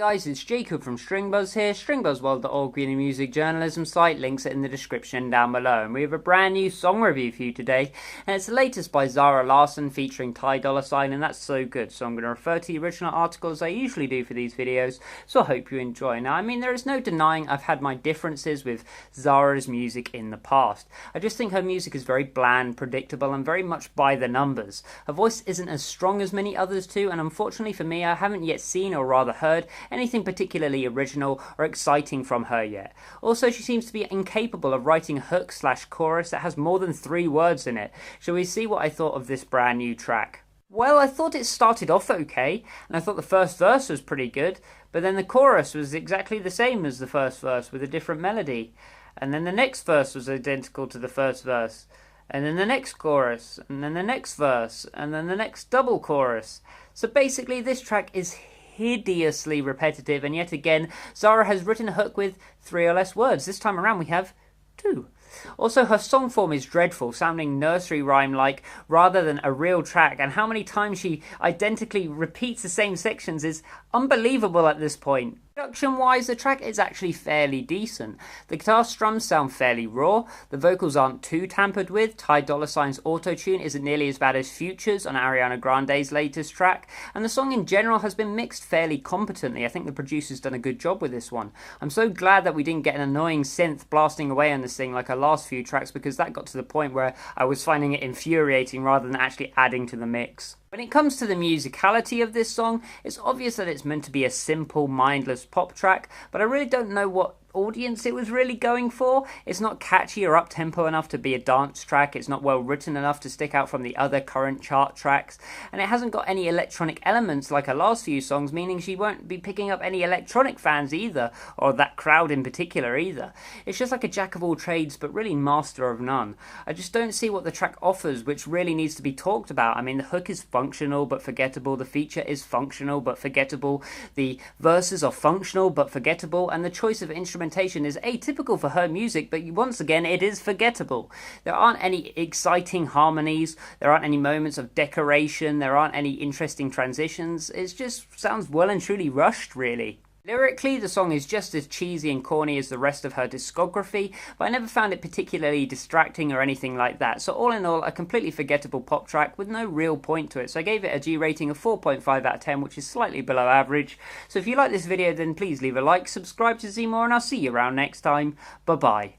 Guys, it's Jacob from StringBuzz here, stringbuzzworld.org, being a music journalism site. Links are in the description down below. And we have a brand new song review for you today, and it's the latest by Zara Larsson featuring Dolla ign, and that's so good. So I'm going to refer to the original article as I usually do for these videos, so I hope you enjoy. Now, I mean, there is no denying I've had my differences with Zara's music in the past. I just think her music is very bland, predictable, and very much by the numbers. Her voice isn't as strong as many others too, and unfortunately for me, I haven't yet seen, or rather heard, anything particularly original or exciting from her yet. Also, she seems to be incapable of writing a hook/chorus that has more than 3 words in it. Shall we see what I thought of this brand new track? Well, I thought it started off okay, and I thought the first verse was pretty good, but then the chorus was exactly the same as the first verse with a different melody. And then the next verse was identical to the first verse, and then the next chorus, and then the next verse, and then the next double chorus. So basically this track is hideously repetitive, and yet again Zara has written a hook with 3 or less words. This time around we have 2. Also, her song form is dreadful, sounding nursery rhyme-like rather than a real track, and how many times she identically repeats the same sections is unbelievable at this point. Production-wise, the track is actually fairly decent. The guitar strums sound fairly raw, the vocals aren't too tampered with, Dolla ign's auto-tune isn't nearly as bad as Future's on Ariana Grande's latest track, and the song in general has been mixed fairly competently. I think the producer's done a good job with this one. I'm so glad that we didn't get an annoying synth blasting away on this thing like our last few tracks, because that got to the point where I was finding it infuriating rather than actually adding to the mix. When it comes to the musicality of this song, it's obvious that it's meant to be a simple, mindless pop track, but I really don't know what audience it was really going for. It's not catchy or up-tempo enough to be a dance track, it's not well written enough to stick out from the other current chart tracks, and it hasn't got any electronic elements like her last few songs, meaning she won't be picking up any electronic fans either, or that crowd in particular either. It's just like a jack of all trades but really master of none. I just don't see what the track offers, which really needs to be talked about. I mean, the hook is functional but forgettable, the feature is functional but forgettable, the verses are functional but forgettable, and the choice of instrumentation is atypical for her music, but once again it is forgettable. There aren't any exciting harmonies, there aren't any moments of decoration, there aren't any interesting transitions. It just sounds well and truly rushed, really. Lyrically, the song is just as cheesy and corny as the rest of her discography, but I never found it particularly distracting or anything like that. So all in all, a completely forgettable pop track with no real point to it. So I gave it a G rating of 4.5 out of 10, which is slightly below average. So if you like this video, then please leave a like, subscribe to see more, and I'll see you around next time. Bye bye.